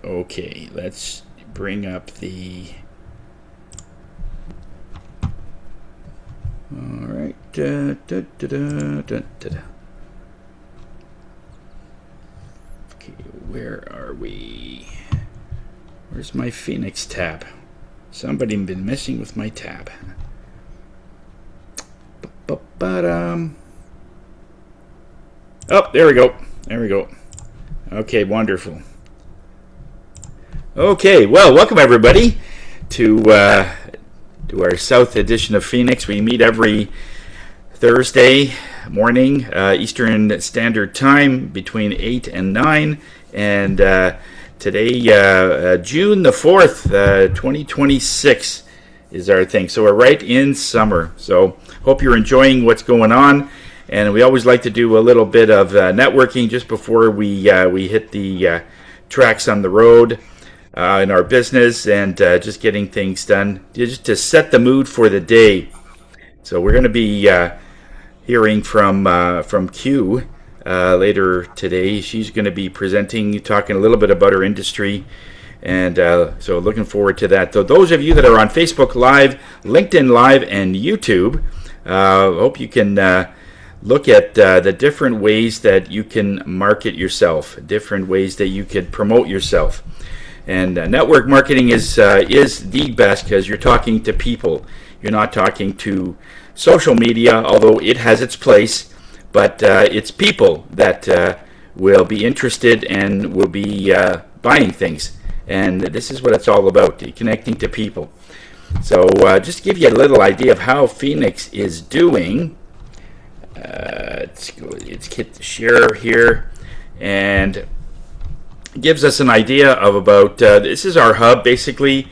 Okay, let's bring up the... All right. Okay, where are we? Where's my Phoenix tab? Somebody been messing with my tab. Oh, there we go. There we go. Okay, wonderful. Okay, well, welcome everybody to our South edition of Phoenix. We meet every Thursday morning, Eastern Standard Time, between 8 and 9. And today, June the 4th, 2026 is our thing. So we're right in summer. So hope you're enjoying what's going on. And we always like to do a little bit of networking just before we hit the tracks on the road in our business, and just getting things done, just to set the mood for the day. So we're going to be hearing from Q later today. She's going to be presenting, talking a little bit about her industry, and so looking forward to that. So those of you that are on Facebook Live, LinkedIn Live, and YouTube, hope you can look at the different ways that you can market yourself, different ways that you could promote yourself. And network marketing is the best, because you're talking to people. You're not talking to social media, although it has its place, but it's people that will be interested and will be buying things. And this is what it's all about, connecting to people. So just to give you a little idea of how Phoenix is doing, let's hit the share here, and gives us an idea of about, this is our hub basically.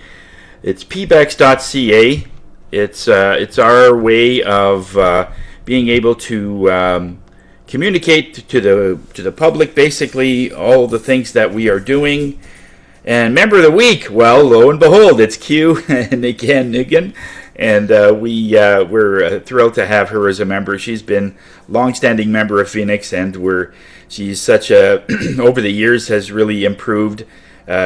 It's pbex.ca. It's our way of being able to communicate to the public, basically all the things that we are doing. And member of the week, well, lo and behold, it's Q and Nigan, and we're thrilled to have her as a member. She's been long-standing member of Phoenix, and she's such a over the years has really improved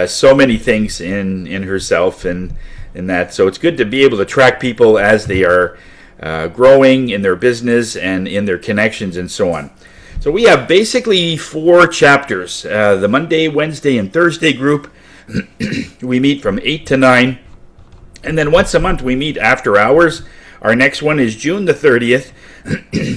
so many things in herself and in that. So it's good to be able to track people as they are growing in their business and in their connections and so on. So we have basically 4 chapters. The Monday, Wednesday, and Thursday group, we meet from 8 to 9. And then once a month we meet after hours. Our next one is June the 30th,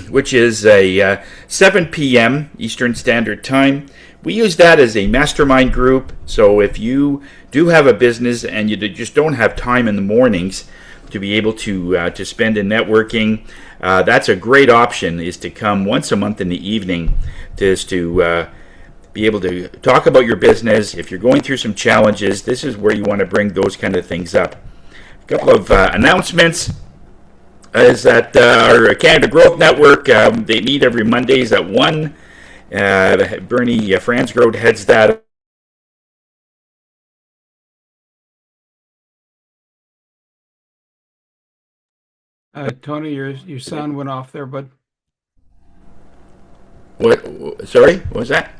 which is a 7 p.m. Eastern Standard Time. We use that as a mastermind group. So if you do have a business and you just don't have time in the mornings to be able to spend in networking, that's a great option, is to come once a month in the evening just to be able to talk about your business. If you're going through some challenges, this is where you want to bring those kind of things up. A couple of announcements is that our Canada Growth Network, they meet every Mondays at 1. Bernie Fransgrove heads that. Tony, your sound went off there, bud. What? Sorry, what was that?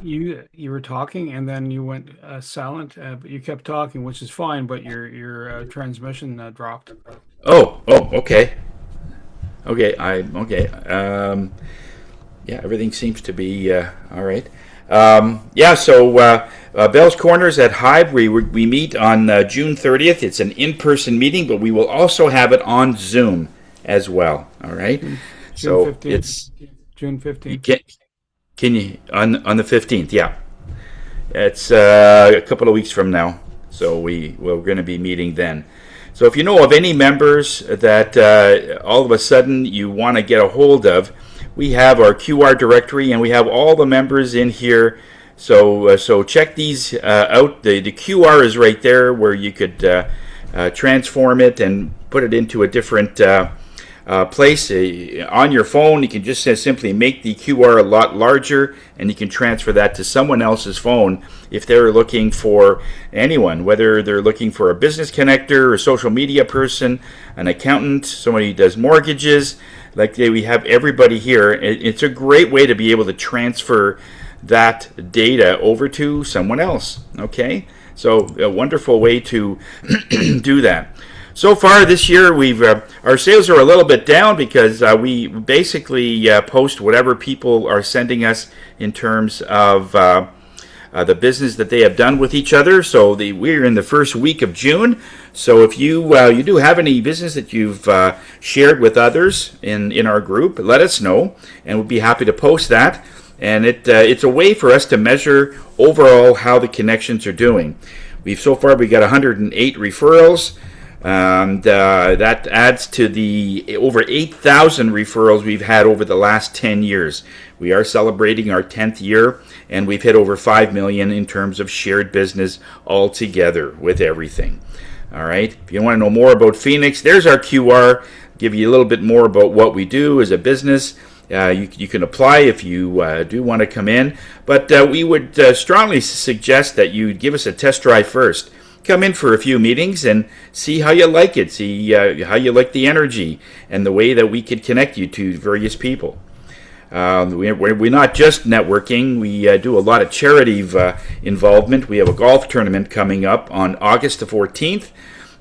You were talking and then you went silent, but you kept talking, which is fine. But your transmission dropped. Oh, okay. Okay, yeah, everything seems to be all right. Yeah, so Bell's Corners at Hive, we meet on June 30th. It's an in-person meeting, but we will also have it on Zoom as well. All right. June 15th. It's June 15th. Can you on the 15th? Yeah, it's a couple of weeks from now. So we're going to be meeting then. So if you know of any members that all of a sudden you want to get a hold of, we have our QR directory and we have all the members in here. So check these out. The QR is right there where you could transform it and put it into a different place on your phone. You can just simply make the QR a lot larger, and you can transfer that to someone else's phone if they're looking for anyone, whether they're looking for a business connector, a social media person, an accountant, somebody who does mortgages. Like we have everybody here. It's a great way to be able to transfer that data over to someone else. Okay, So a wonderful way to do that. So far this year, we've our sales are a little bit down because we basically post whatever people are sending us in terms of the business that they have done with each other. So we're in the first week of June. So if you do have any business that you've shared with others in our group, let us know, and we'll be happy to post that. And it's a way for us to measure overall how the connections are doing. So far we got 108 referrals. And that adds to the over 8,000 referrals we've had over the last 10 years. We are celebrating our 10th year, and we've hit over 5 million in terms of shared business altogether with everything. All right. If you want to know more about Phoenix, there's our QR. Give you a little bit more about what we do as a business. You can apply if you do want to come in, but we would strongly suggest that you give us a test drive first. Come in for a few meetings and see how you like it, see how you like the energy and the way that we could connect you to various people. We're not just networking, we do a lot of charity involvement. We have a golf tournament coming up on August the 14th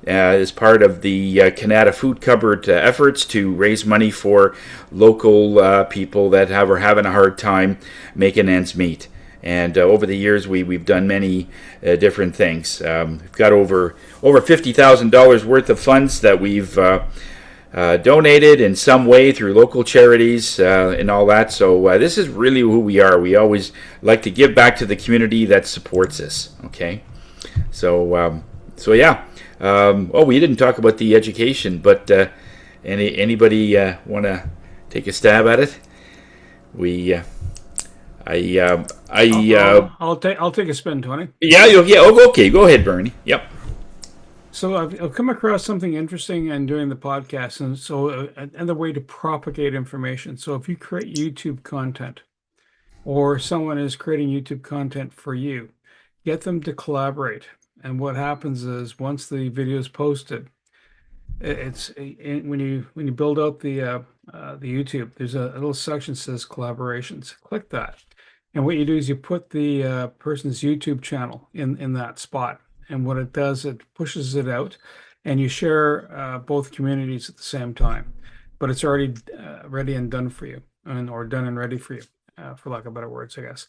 as part of the Canada Food Cupboard efforts to raise money for local people that are having a hard time making ends meet. And over the years, we've done many different things. We've got over $50,000 worth of funds that we've donated in some way through local charities and all that. So this is really who we are. We always like to give back to the community that supports us. Okay, so yeah. We didn't talk about the education, but anybody want to take a stab at it? I'll take a spin, Tony. Yeah. Okay, go ahead, Bernie. Yep. So I've come across something interesting in doing the podcast, and so another way to propagate information. So if you create YouTube content, or someone is creating YouTube content for you, get them to collaborate. And what happens is once the video is posted, when you build out the YouTube, there's a little section that says collaborations. Click that, and what you do is you put the person's YouTube channel in that spot. And what it does, it pushes it out, and you share both communities at the same time. But it's already ready and done for you, or done and ready for you, for lack of better words, I guess.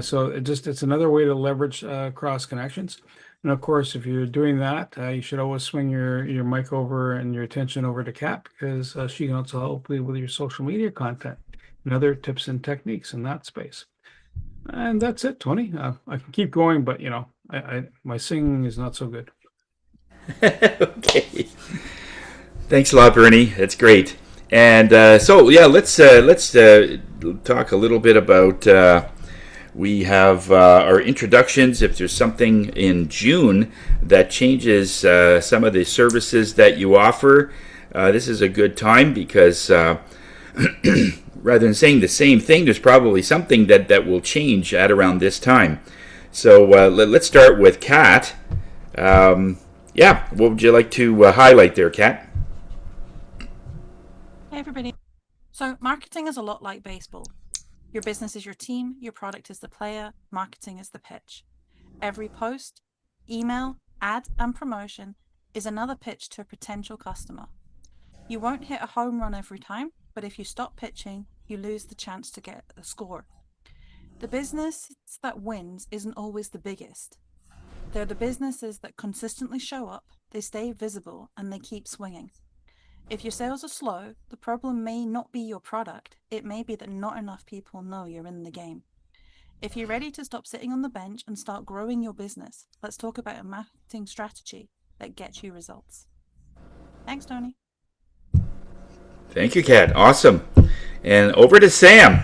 So it's another way to leverage cross connections. And of course, if you're doing that, you should always swing your mic over and your attention over to Kat, because she can also help you with your social media content and other tips and techniques in that space. And that's it, Tony. I can keep going, but my singing is not so good. Okay. Thanks a lot, Bernie. That's great. And so yeah, let's talk a little bit about. We have our introductions. If there's something in June that changes some of the services that you offer, this is a good time because rather than saying the same thing, there's probably something that will change at around this time. So let's start with Kat. What would you like to highlight there, Kat? Hey, everybody. So marketing is a lot like baseball. Your business is your team, your product is the player, marketing is the pitch. Every post, email, ad, and promotion is another pitch to a potential customer. You won't hit a home run every time, but if you stop pitching, you lose the chance to get a score. The business that wins isn't always the biggest. They're the businesses that consistently show up, they stay visible, and they keep swinging. If your sales are slow, the problem may not be your product. It may be that not enough people know you're in the game. If you're ready to stop sitting on the bench and start growing your business, let's talk about a marketing strategy that gets you results. Thanks, Tony. Thank you, Kat. Awesome. And over to Sam.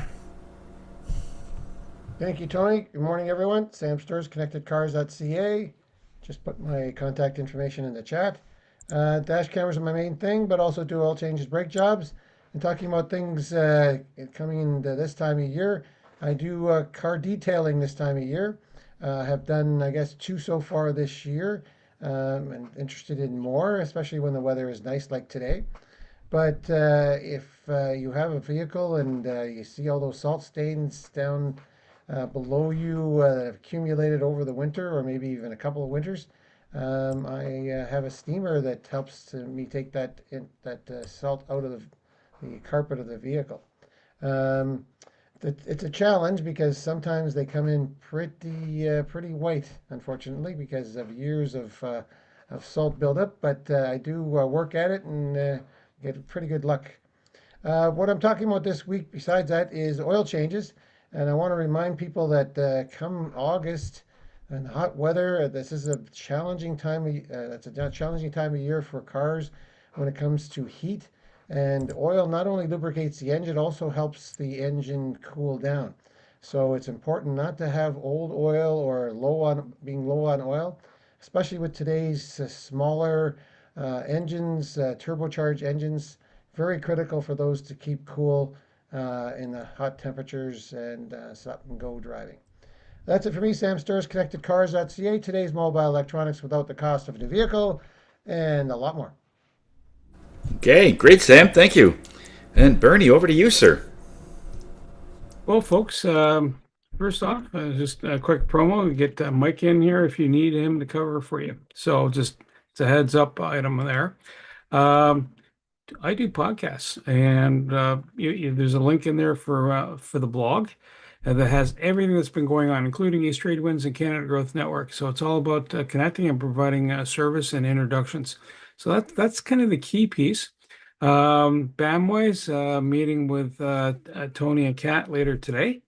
Thank you, Tony. Good morning, everyone. Sam Sturs, ConnectedCars.ca. Just put my contact information in the chat. Dash cameras are my main thing, but also do oil changes, brake jobs. And talking about things coming into this time of year, I do car detailing this time of year. Have done, I guess, 2 so far this year. And interested in more, especially when the weather is nice like today. But if you have a vehicle and you see all those salt stains down below you that have accumulated over the winter or maybe even a couple of winters. I have a steamer that helps me take that salt out of the carpet of the vehicle. Um, it's a challenge because sometimes they come in pretty white, unfortunately, because of years of salt buildup. But I do work at it and get pretty good luck. What I'm talking about this week, besides that, is oil changes. And I want to remind people that come August and hot weather, this is a challenging time. It's a challenging time of year for cars when it comes to heat. And oil not only lubricates the engine, it also helps the engine cool down. So it's important not to have old oil or being low on oil, especially with today's smaller engines, turbocharged engines. Very critical for those to keep cool in the hot temperatures and stop and go driving. That's it for me, Sam Sturz, ConnectedCars.ca. Today's mobile electronics without the cost of a new vehicle, and a lot more. Okay, great, Sam. Thank you. And Bernie, over to you, sir. Well, folks, first off, just a quick promo. We get Mike in here if you need him to cover for you. So just it's a heads up item there. I do podcasts, and there's a link in there for the blog that has everything that's been going on, including East Trade Winds and Canada Growth Network. So it's all about connecting and providing service and introductions. So that's kind of the key piece. BAM-wise, meeting with Tony and Kat later today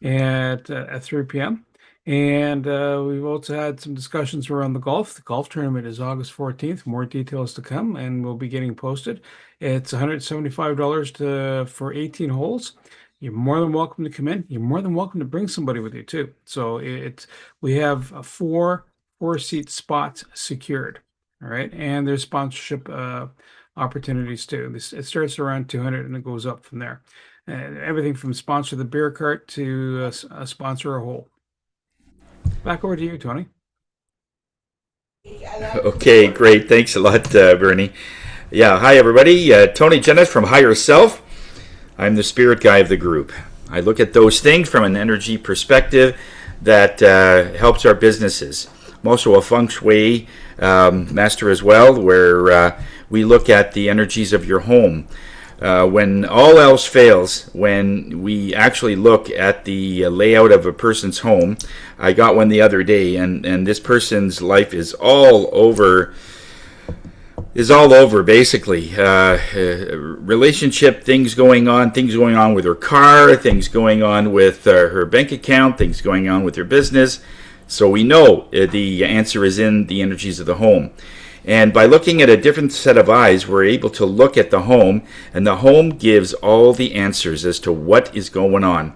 at 3 p.m. And we've also had some discussions around the golf. The golf tournament is August 14th. More details to come, and we'll be getting posted. It's $175 for 18 holes. You're more than welcome to come in. You're more than welcome to bring somebody with you too. So we have four seat spots secured. All right, and there's sponsorship opportunities too. It starts around 200 and it goes up from there. Everything from sponsor the beer cart to sponsor a hole. Back over to you, Tony. Okay, great. Thanks a lot, Bernie. Yeah, hi, everybody. Tony Jennett from Higher Self. I'm the spirit guy of the group. I look at those things from an energy perspective that helps our businesses. I'm also a feng shui master as well, where we look at the energies of your home. When all else fails, when we actually look at the layout of a person's home, I got one the other day, and this person's life is all over basically. Relationship, things going on with her car, things going on with her bank account, things going on with her business. So we know the answer is in the energies of the home. And by looking at a different set of eyes, we're able to look at the home, and the home gives all the answers as to what is going on.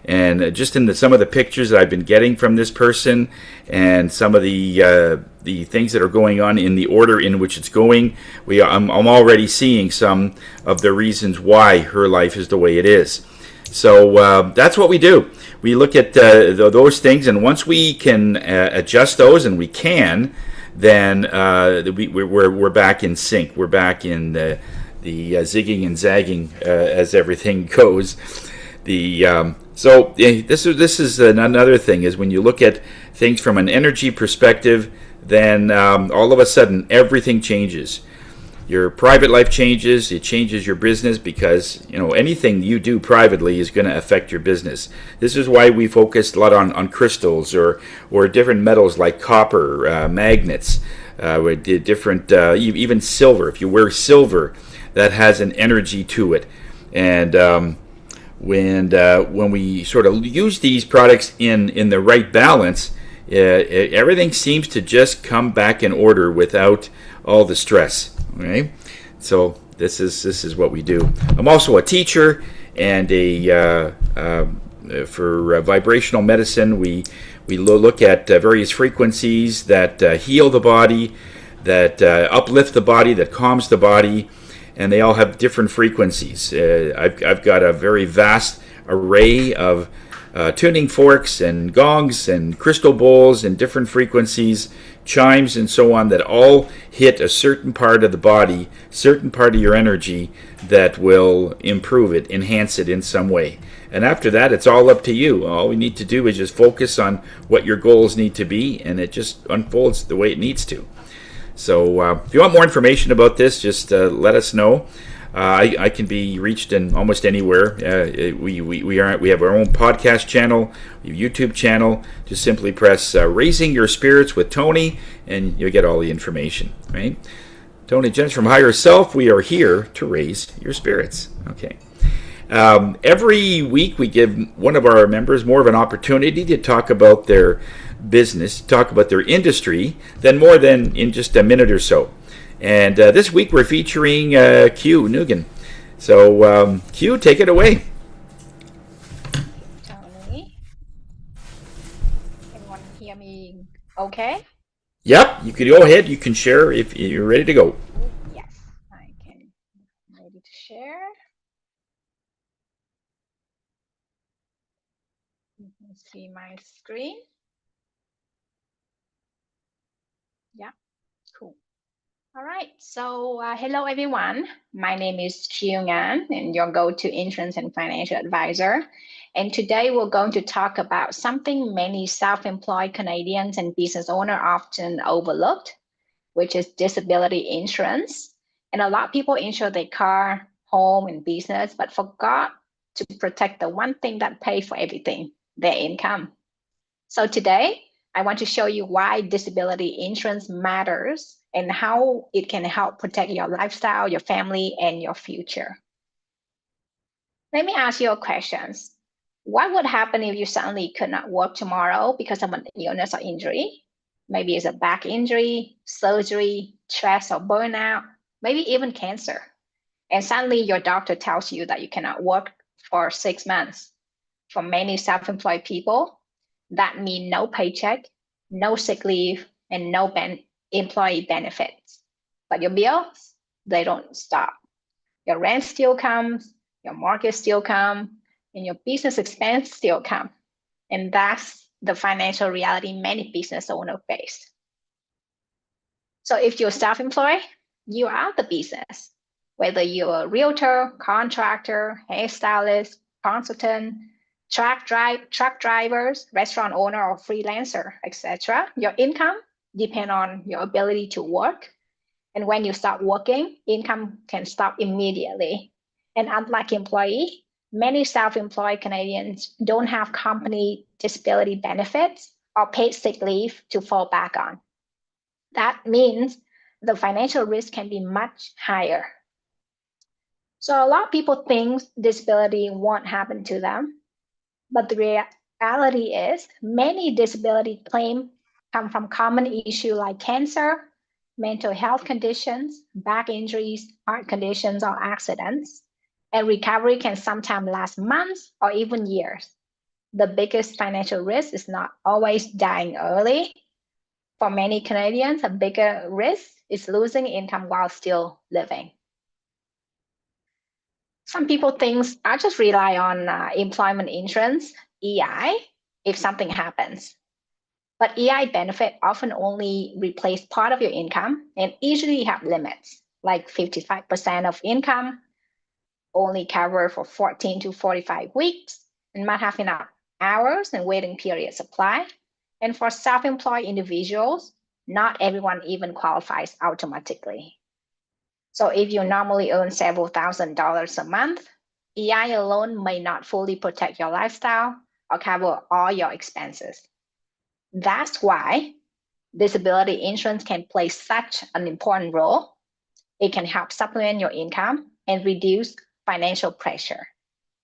And just in some of the pictures that I've been getting from this person, and some of the things that are going on in the order in which it's going, I'm already seeing some of the reasons why her life is the way it is. So that's what we do. We look at those things, and once we can adjust those, and we can, then we're back in sync. We're back in the zigging and zagging as everything goes. So this is another thing, is when you look at things from an energy perspective, then all of a sudden everything changes. Your private life changes. It changes your business, because anything you do privately is going to affect your business. This is why we focused a lot on crystals or different metals like copper, magnets, different even silver. If you wear silver, that has an energy to it, and when we sort of use these products in the right balance, everything seems to just come back in order without all the stress. Okay, so this is what we do. I'm also a teacher, and for vibrational medicine, we look at various frequencies that heal the body, that uplift the body, that calms the body, and they all have different frequencies. I've got a very vast array of tuning forks and gongs and crystal bowls and different frequencies, chimes and so on, that all hit a certain part of the body, certain part of your energy, that will improve it, enhance it in some way. And after that, it's all up to you. All we need to do is just focus on what your goals need to be, and it just unfolds the way it needs to. So if you want more information about this, just let us know. I can be reached in almost anywhere. We have our own podcast channel, YouTube channel. Just simply press Raising Your Spirits with Tony, and you'll get all the information, right? Tony Jens from Higher Self, we are here to raise your spirits. Okay. Every week we give one of our members more of an opportunity to talk about their business, talk about their industry, more than in just a minute or so. And this week we're featuring Q Nugan. So Q, take it away. Tony, everyone hear me okay? Yep, you can go ahead. You can share if you're ready to go. Yes, I can. Ready to share. You can see my screen. Yeah, cool. All right, so hello everyone. My name is Chiu An, and your go-to insurance and financial advisor. And today we're going to talk about something many self-employed Canadians and business owners often overlooked, which is disability insurance. And a lot of people insure their car, home, and business, but forgot to protect the one thing that pays for everything, their income. So today, I want to show you why disability insurance matters and how it can help protect your lifestyle, your family, and your future. Let me ask you a question. What would happen if you suddenly could not work tomorrow because of an illness or injury? Maybe it's a back injury, surgery, stress or burnout, maybe even cancer. And suddenly your doctor tells you that you cannot work for 6 months. For many self-employed people, that means no paycheck, no sick leave, and no employee benefits. But your bills, they don't stop. Your rent still comes, your mortgage still comes, and your business expense still come. And that's the financial reality many business owners face. So if you're self-employed, you are the business. Whether you're a realtor, contractor, hairstylist, consultant, truck drivers, restaurant owner, or freelancer, etc., your income depends on your ability to work. And when you stop working, income can stop immediately. And unlike employee, many self-employed Canadians don't have company disability benefits or paid sick leave to fall back on. That means the financial risk can be much higher. So a lot of people think disability won't happen to them, but the reality is many disability claims come from common issues like cancer, mental health conditions, back injuries, heart conditions, or accidents. And recovery can sometimes last months or even years. The biggest financial risk is not always dying early. For many Canadians, a bigger risk is losing income while still living. Some people think I just rely on employment insurance, EI, if something happens. But EI benefit often only replace part of your income and usually have limits, like 55% of income, only cover for 14 to 45 weeks, and might have enough hours and waiting periods apply. And for self-employed individuals, not everyone even qualifies automatically. So if you normally earn several $1,000s a month, EI alone may not fully protect your lifestyle or cover all your expenses. That's why disability insurance can play such an important role. It can help supplement your income and reduce financial pressure.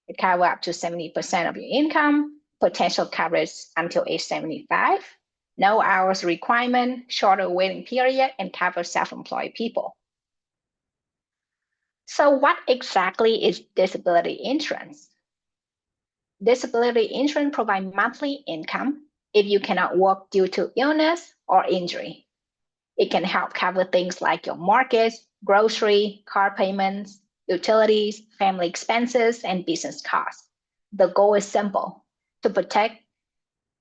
It covers up to 70% of your income, potential coverage until age 75, no hours requirement, shorter waiting period, and covers self-employed people. So what exactly is disability insurance? Disability insurance provides monthly income if you cannot work due to illness or injury. It can help cover things like your mortgage, grocery, car payments, utilities, family expenses, and business costs. The goal is simple: to protect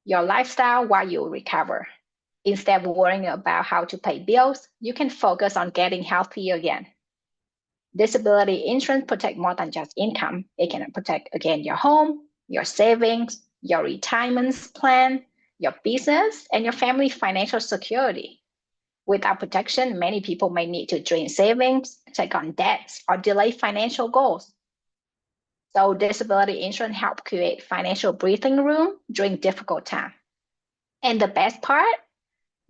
your lifestyle while you recover. Instead of worrying about how to pay bills, you can focus on getting healthy again. Disability insurance protects more than just income. It can protect, again, your home, your savings, your retirement plan, your business, and your family financial security. Without protection, many people may need to drain savings, take on debts, or delay financial goals. So disability insurance helps create financial breathing room during difficult times. And the best part,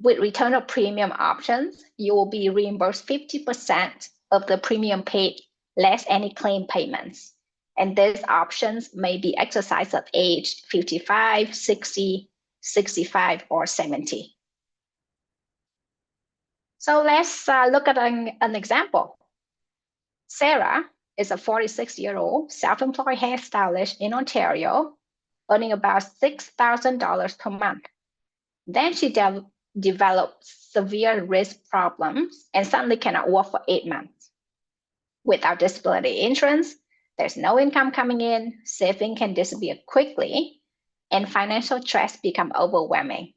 with return of premium options, you will be reimbursed 50% of the premium paid, less any claim payments. And these options may be exercised at age 55, 60, 65, or 70. So let's look at an example. Sarah is a 46-year-old self-employed hairstylist in Ontario, earning about $6,000 per month. Then she developed severe wrist problems and suddenly cannot work for 8 months. Without disability insurance, there's no income coming in, saving can disappear quickly, and financial stress become overwhelming.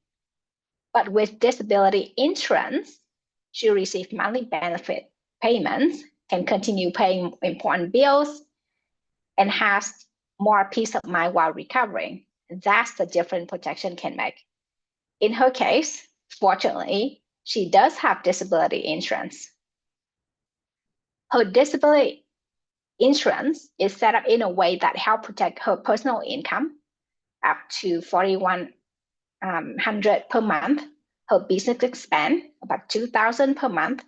But with disability insurance, she received monthly benefit payments, can continue paying important bills, and has more peace of mind while recovering. That's the difference protection can make. In her case, fortunately, she does have disability insurance. Her disability insurance is set up in a way that helps protect her personal income up to $4,100 per month, her business expense about $2,000 per month,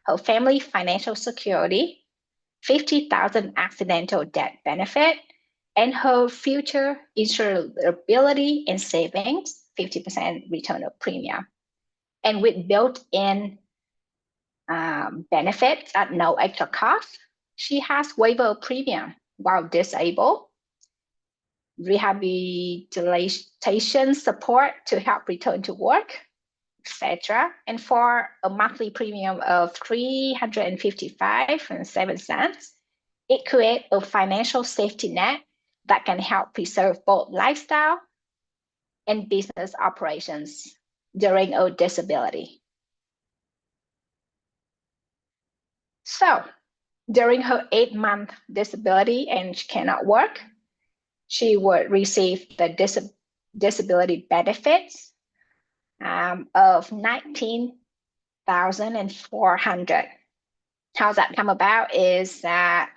her family financial security, $50,000 accidental death benefit, and her future insurability and savings, 50% return of premium. And with built-in benefits at no extra cost, she has waiver of premium while disabled, rehabilitation support to help return to work, etc. And for a monthly premium of $355.07, it creates a financial safety net that can help preserve both lifestyle and business operations during a disability. So during her 8-month disability and she cannot work, she would receive the disability benefits of $19,400. How that come about is that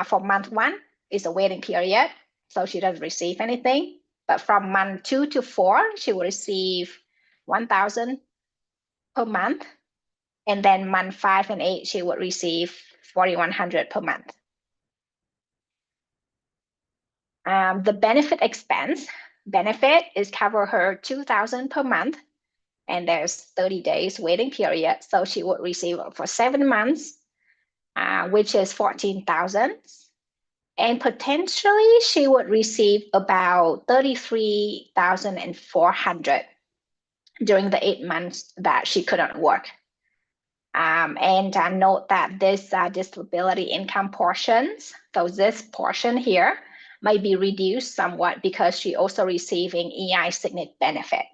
for month 1 is a waiting period, so she doesn't receive anything. But from month 2 to 4, she will receive $1,000 per month. And then month 5 and 8, she would receive $4,100 per month. The benefit expense benefit is cover her $2,000 per month, and there's 30 days waiting period. So she would receive for 7 months, which is $14,000. And potentially she would receive about $33,400 during the 8 months that she couldn't work. And note that this disability income portions, so this portion here might be reduced somewhat because she also receiving EI sickness benefit.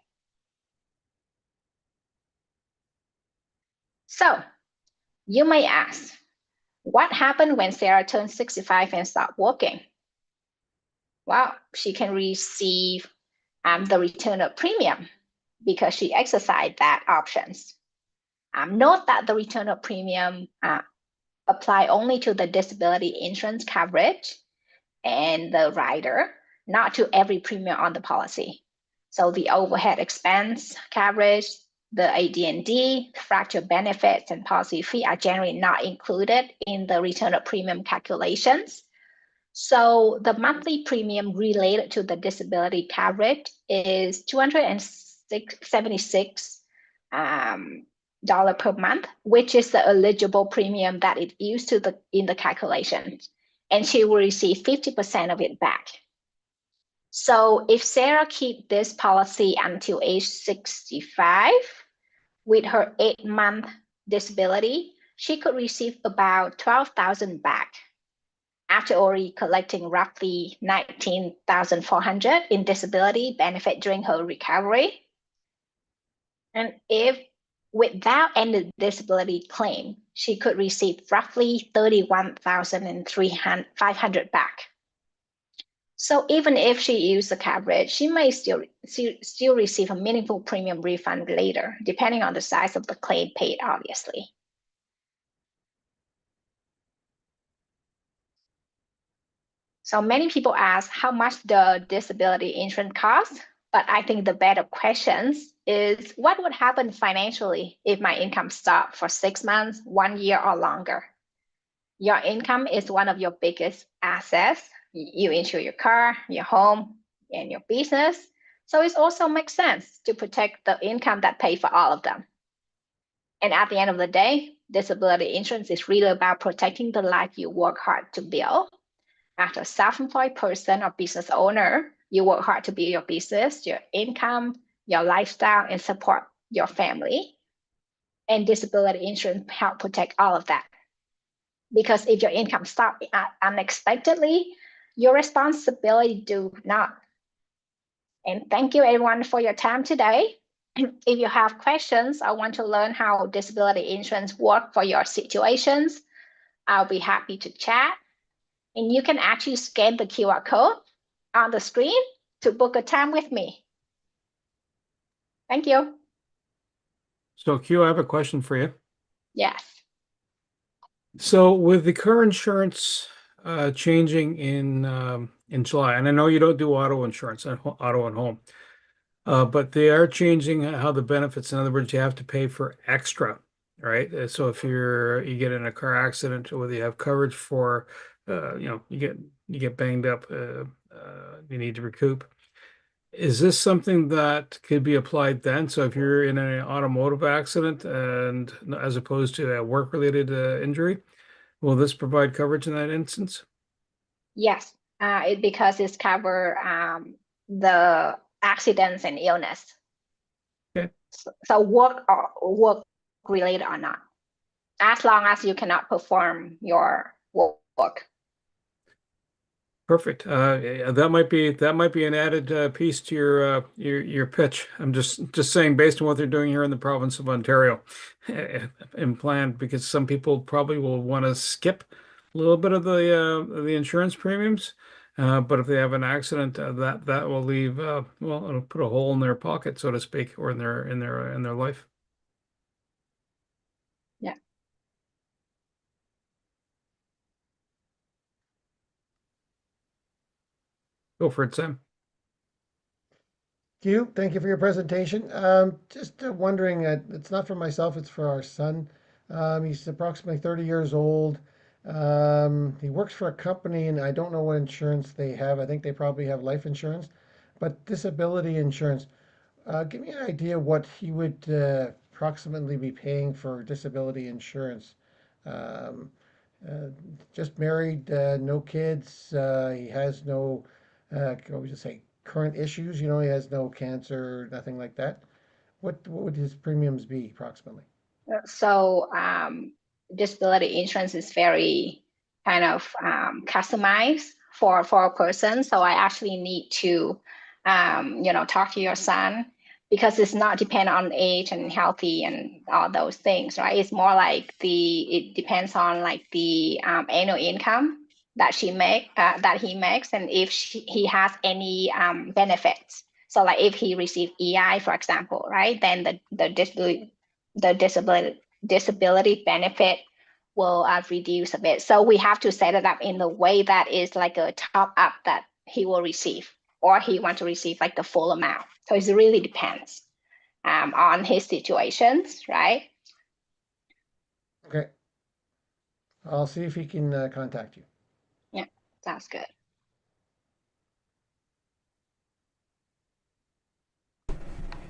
So you may ask, what happened when Sarah turns 65 and stopped working? Well, she can receive the return of premium because she exercised that options. Note that the return of premium apply only to the disability insurance coverage and the rider, not to every premium on the policy. So the overhead expense coverage, the AD&D, fracture benefits, and policy fee are generally not included in the return of premium calculations. So the monthly premium related to the disability coverage is $276 per month, which is the eligible premium that it used to in the calculation. And she will receive 50% of it back. So if Sarah keep this policy until age 65, with her 8-month disability, she could receive about $12,000 back after already collecting roughly $19,400 in disability benefit during her recovery. And if without any disability claim, she could receive roughly $31,500 back. So even if she used the coverage, she may still receive a meaningful premium refund later, depending on the size of the claim paid, obviously. So many people ask how much the disability insurance costs, but I think the better questions is what would happen financially if my income stopped for 6 months, 1 year, or longer? Your income is one of your biggest assets. You insure your car, your home, and your business. So it also makes sense to protect the income that pays for all of them. And at the end of the day, disability insurance is really about protecting the life you work hard to build. As a self-employed person or business owner, you work hard to build your business, your income, your lifestyle, and support your family. And disability insurance help protect all of that. Because if your income stops unexpectedly, your responsibility do not. And thank you everyone for your time today. If you have questions or want to learn how disability insurance work for your situations, I'll be happy to chat. And you can actually scan the QR code on the screen to book a time with me. Thank you. So Q, I have a question for you. Yes. So with the car insurance changing in July, and I know you don't do auto insurance, auto and home, but they are changing how the benefits. In other words, you have to pay for extra, right? So if you get in a car accident, whether you have coverage for, you get banged up, you need to recoup. Is this something that could be applied then? So if you're in an automotive accident and as opposed to a work-related injury, will this provide coverage in that instance? Yes, because it's cover the accidents and illness. Okay. So work related or not, as long as you cannot perform your work. Perfect. Yeah, that might be an added piece to your pitch. I'm just saying, based on what they're doing here in the province of Ontario, and planned, because some people probably will want to skip a little bit of the insurance premiums, but if they have an accident, that will leave it'll put a hole in their pocket, so to speak, or in their life. Yeah. Go for it, Sam. Thank you for your presentation. Just wondering, it's not for myself, it's for our son. He's approximately 30 years old. He works for a company, and I don't know what insurance they have. I think they probably have life insurance, but disability insurance. Give me an idea what he would approximately be paying for disability insurance. Um, uh, just married, no kids. He has no, what would you say, current issues. You know, he has no cancer, nothing like that. What would his premiums be approximately? So disability insurance is very kind of customized for a person. So I actually need to talk to your son, because it's not depend on age and healthy and all those things, right? It's more like it depends on like the annual income that he makes, and if he has any benefits. So like if he received EI, for example, right, then the disability benefit will reduce a bit. So we have to set it up in the way that is like a top up that he will receive, or he want to receive like the full amount. So it really depends on his situations, right? Okay. I'll see if he can contact you. Yeah, sounds good.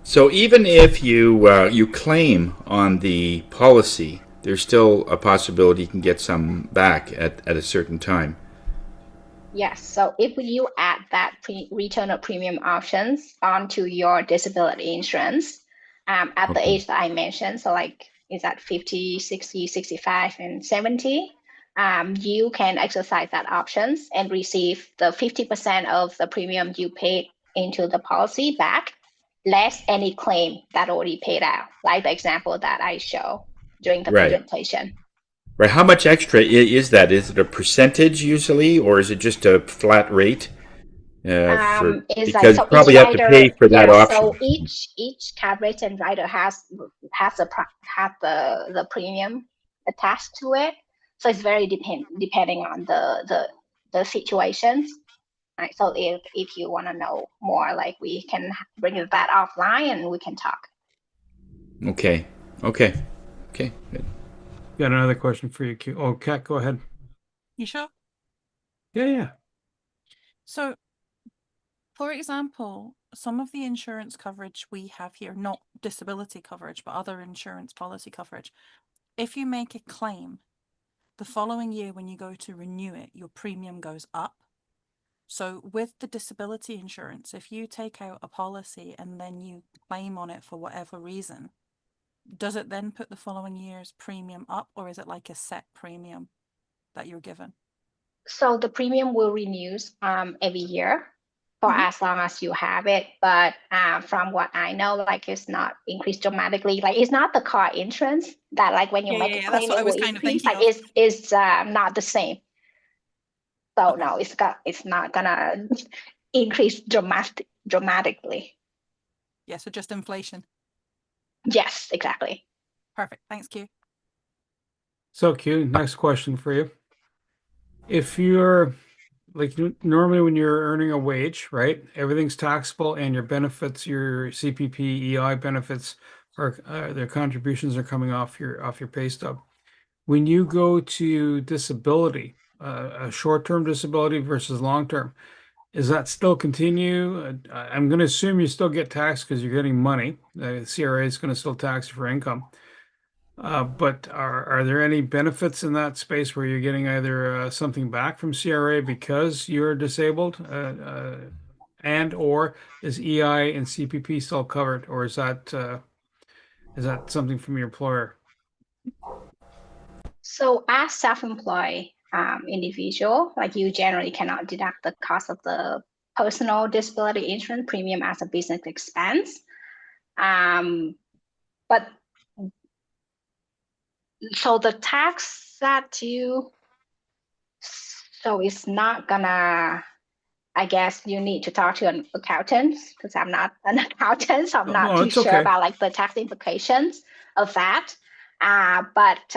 So even if you claim on the policy, there's still a possibility you can get some back at a certain time. Yes, so if you add that return of premium options onto your disability insurance at the age that I mentioned, so like is that 50, 60, 65, and 70, you can exercise that options and receive the 50% of the premium you paid into the policy back, less any claim that already paid out, like the example that I show during the presentation. Right. How much extra is that? Is it a percentage usually, or is it just a flat rate? It's like, because so you probably each have to rider, pay for that yeah, option. so each coverage and rider has the premium attached to it. So it's very depending on the situations. Right. So if you want to know more, like, we can bring that offline and we can talk. Okay. Good. Got another question for you, Q. Oh, Kat, go ahead. You sure? Yeah. So, for example, some of the insurance coverage we have here, not disability coverage, but other insurance policy coverage, if you make a claim, the following year when you go to renew it, your premium goes up. So with the disability insurance, if you take out a policy and then you claim on it for whatever reason, does it then put the following year's premium up, or is it like a set premium that you're given? So the premium will renew every year for as long as you have it. But from what I know, like, it's not increased dramatically. Like, it's not the car insurance that, like, when you make a claim, it will increase. Like, it's not the same. So no, it's not gonna increase dramatically. Yeah, so just inflation. Yes, exactly. Perfect. Thanks, Q. So, Q, next question for you. If you're like normally when you're earning a wage, right? Everything's taxable, and your benefits, your CPP, EI benefits, are their contributions are coming off your pay stub. When you go to disability, a short-term disability versus long-term, is that still continue? I'm going to assume you still get taxed because you're getting money. CRA is going to still tax you for income. But are there any benefits in that space where you're getting either something back from CRA because you're disabled, and or is EI and CPP still covered, or is that something from your employer? So as self-employed individual, like, you generally cannot deduct the cost of the personal disability insurance premium as a business expense. But so the tax that so it's not gonna, I guess you need to talk to an accountant, because I'm not an accountant, so I'm not No, too it's sure okay. about, like, the tax implications of that. But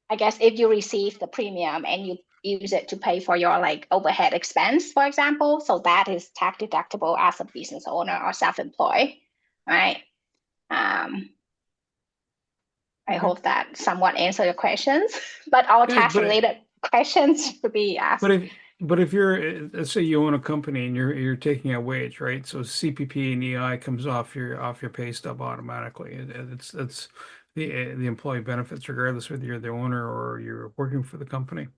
I guess if you receive the premium and you use it to pay for your, like, overhead expense, for example, so that is tax deductible as a business owner or self-employed, right? I hope that somewhat answer your questions, but all Yeah, tax-related questions should be asked. but if you're, let's say you own a company and you're taking a wage, right? So CPP and EI comes off your pay stub automatically. It's the employee benefits regardless whether you're the owner or you're working for the company.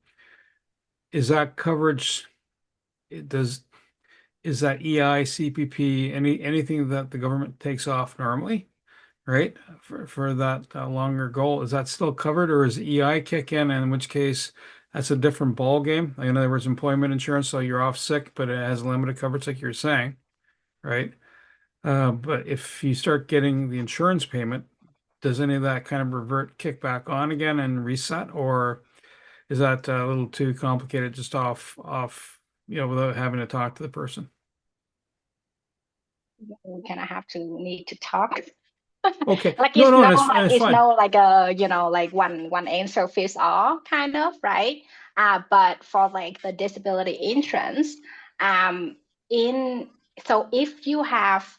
Is that coverage? Is that EI, CPP, anything that the government takes off normally, right? For that longer goal, is that still covered, or is EI kick in which case that's a different ball game? Like, in other words, employment insurance, so you're off sick, but it has limited coverage, like you're saying, right? But if you start getting the insurance payment, does any of that kind of kick back on again and reset, or is that a little too complicated just off, without having to talk to the person? We kind of need to talk. Okay. Like, No, it's it's fine. no, like, a, like, one answer fits all, kind of, right? But for, like, the disability insurance, so if you have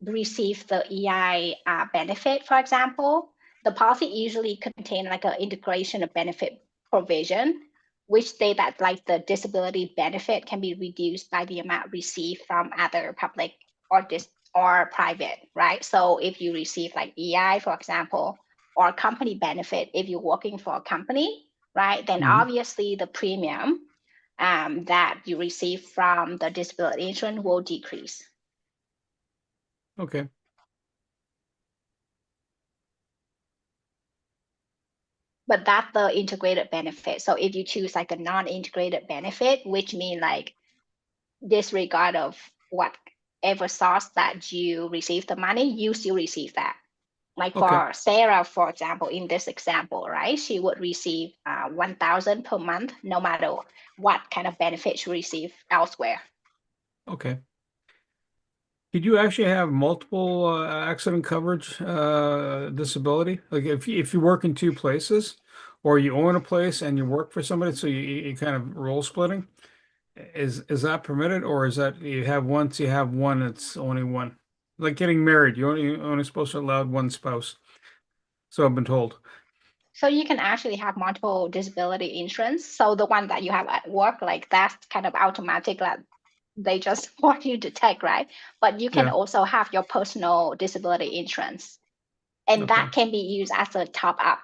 receive the EI benefit, for example, the policy usually contain, like, an integration of benefit provision, which state that, like, the disability benefit can be reduced by the amount received from other public or private, right? So if you receive, like, EI, for example, or company benefit, if you're working for a company, right, then obviously the premium that you receive from the disability insurance will decrease. Okay. But that's the integrated benefit. So if you choose, like, a non-integrated benefit, which means, like, disregard of whatever source that you receive the money, you still receive that. Like Okay. for Sarah, for example, in this example, right? She would receive 1,000 per month, no matter what kind of benefit she receive elsewhere. Okay. Could you actually have multiple accident coverage disability? Like if you work in two places, or you own a place and you work for somebody, so you kind of role splitting, is that permitted, or is that you have once you have one, it's only one? Like getting married, you're only supposed to allow one spouse. So I've been told. So you can actually have multiple disability insurance. So the one that you have at work, like that's kind of automatic that they just want you to take, right? But you can Yeah. also have your personal disability insurance, and Okay. that can be used as a top up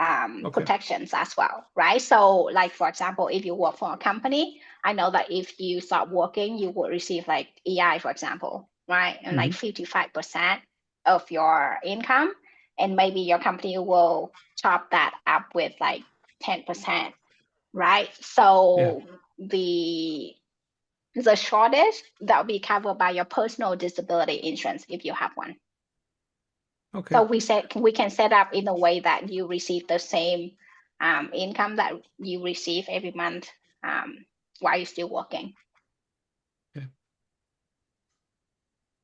Okay. protections as well, right? So like, for example, if you work for a company, I know that if you start working, you will receive like EI, for example, right? And like 55% of your income, and maybe your company will top that up with like 10%, right? So the shortest that will be covered by your personal disability insurance if you have one. Okay. So we can set up in a way that you receive the same income that you receive every month while you're still working.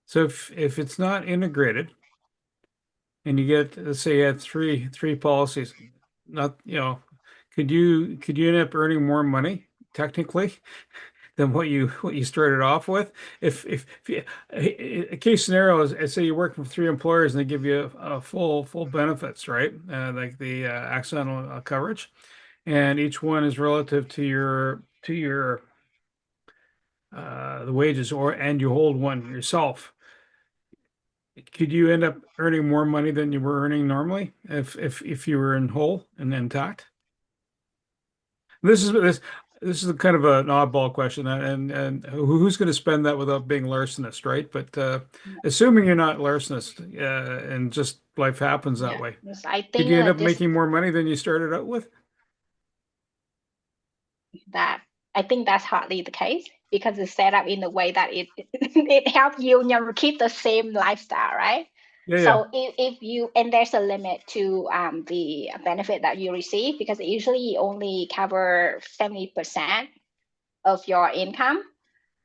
So if it's not integrated and you get, let's say you had three policies, not, could you end up earning more money technically than what you started off with? If you, a case scenario is, say you work for three employers and they give you a full benefits, right? Like the accidental coverage, and each one is relative to your the wages, and you hold one yourself. Could you end up earning more money than you were earning normally if you were in whole and intact? This is kind of an oddball question, and who's going to spend that without being larcenist, right? But assuming you're not larcenist, and just life happens that way, Yes, I could think you end up making more money than you started out with? I think that's hardly the case, because it's set up in a way that it it helps you keep the same lifestyle, right? Yeah, So if you, and there's a limit to the benefit that you receive, because it usually only cover 70% of your income,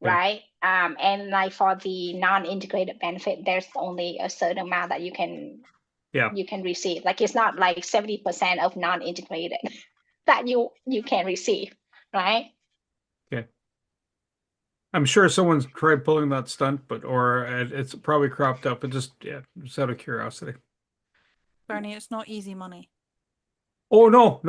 yeah, right? And like for the non-integrated benefit, there's only a certain amount that yeah. you can receive. Like it's not like 70% of non-integrated that you can receive, right? Okay. I'm sure someone's tried pulling that stunt, or it's probably cropped up. But just out of curiosity. Bernie, it's not easy money. Oh no!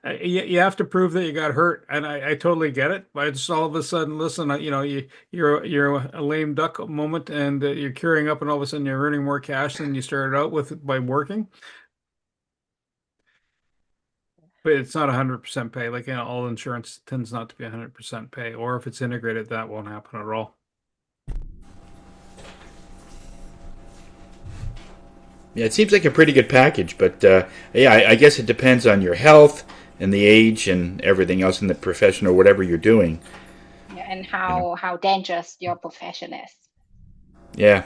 You have to prove that you got hurt, and I totally get it. But just all of a sudden, listen, you're a lame duck moment, and you're curing up, and all of a sudden you're earning more cash than you started out with by working. But it's not 100% pay. Like, all insurance tends not to be 100% pay, or if it's integrated, that won't happen at all. Yeah, it seems like a pretty good package, but yeah, I guess it depends on your health and the age and everything else in the profession or whatever you're doing. Yeah, and how dangerous your profession is. Yeah,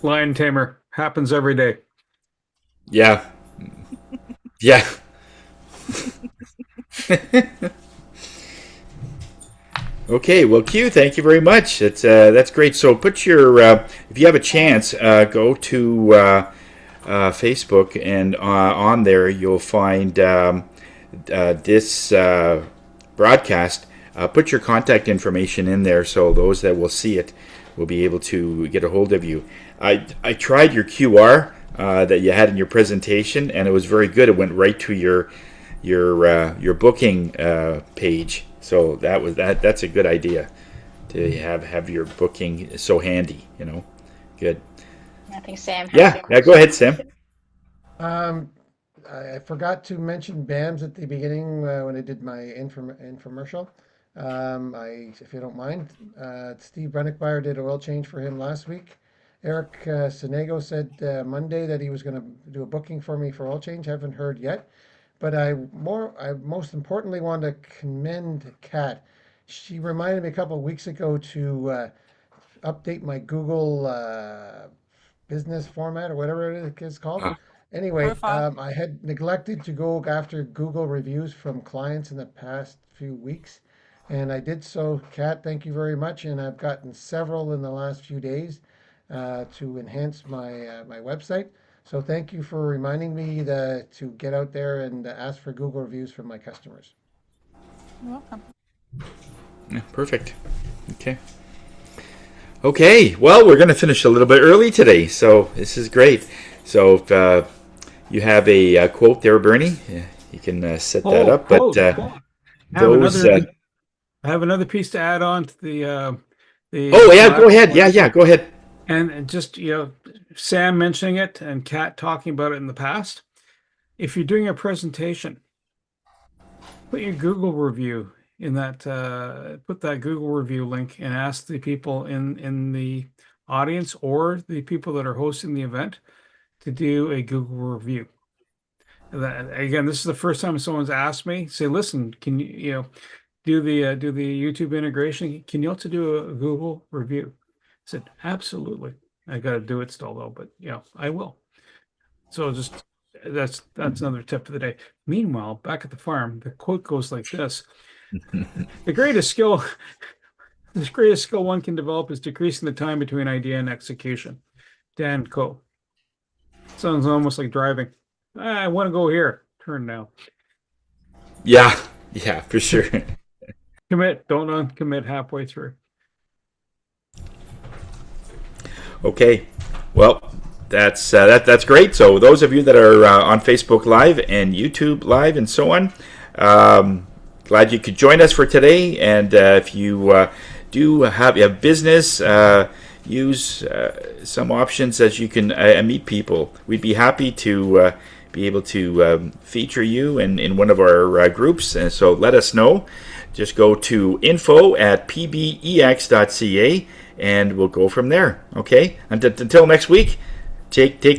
Lion tamer happens every day. yeah, yeah. Okay, well, Q, thank you very much. That's great. So put your, if you have a chance, go to Facebook, and on there you'll find this broadcast. Put your contact information in there so those that will see it will be able to get a hold of you. I tried your QR that you had in your presentation, and it was very good. It went right to your booking page. So that's a good idea to have your booking so handy. Good. I think Sam has a Yeah. Go question. ahead, Sam. I forgot to mention BAMS at the beginning when I did my infomercial. If you don't mind, Steve Brennickmeyer did oil change for him last week. Eric Senego said Monday that he was going to do a booking for me for oil change. Haven't heard yet, but I most importantly want to commend Kat. She reminded me a couple of weeks ago to update my Google business format or whatever it is called. Ah. Anyway, Profile. I had neglected to go after Google reviews from clients in the past few weeks, and I did so. Kat, thank you very much, and I've gotten several in the last few days to enhance my website. So thank you for reminding me to get out there and ask for Google reviews from my customers. You're welcome. Yeah, perfect. Okay. Okay, well, we're going to finish a little bit early today, so this is great. So if you have a quote there, Bernie, you can set that up. But I those. have another piece to add on to the Oh yeah, go ahead. Yeah, go ahead. And just, Sam mentioning it and Kat talking about it in the past. If you're doing a presentation, put your Google review in that, put that Google review link and ask the people in the audience or the people that are hosting the event to do a Google review. Again, this is the first time someone's asked me, say, listen, can you, do the YouTube integration? Can you also do a Google review? I said, absolutely. I got to do it still though, but I will. So just that's another tip for the day. Meanwhile, back at the farm, the quote goes like this: the greatest skill one can develop is decreasing the time between idea and execution. Dan Co. Sounds almost like driving. I want to go here. Turn now. Yeah, for sure. Commit. Don't uncommit halfway through. Okay, well, that's great. So those of you that are on Facebook Live and YouTube Live and so on, glad you could join us for today. And if you do have a business, use some options as you can meet people. We'd be happy to be able to feature you in one of our groups. And so let us know. Just go to info@pbex.ca and we'll go from there. Okay? Until next week, take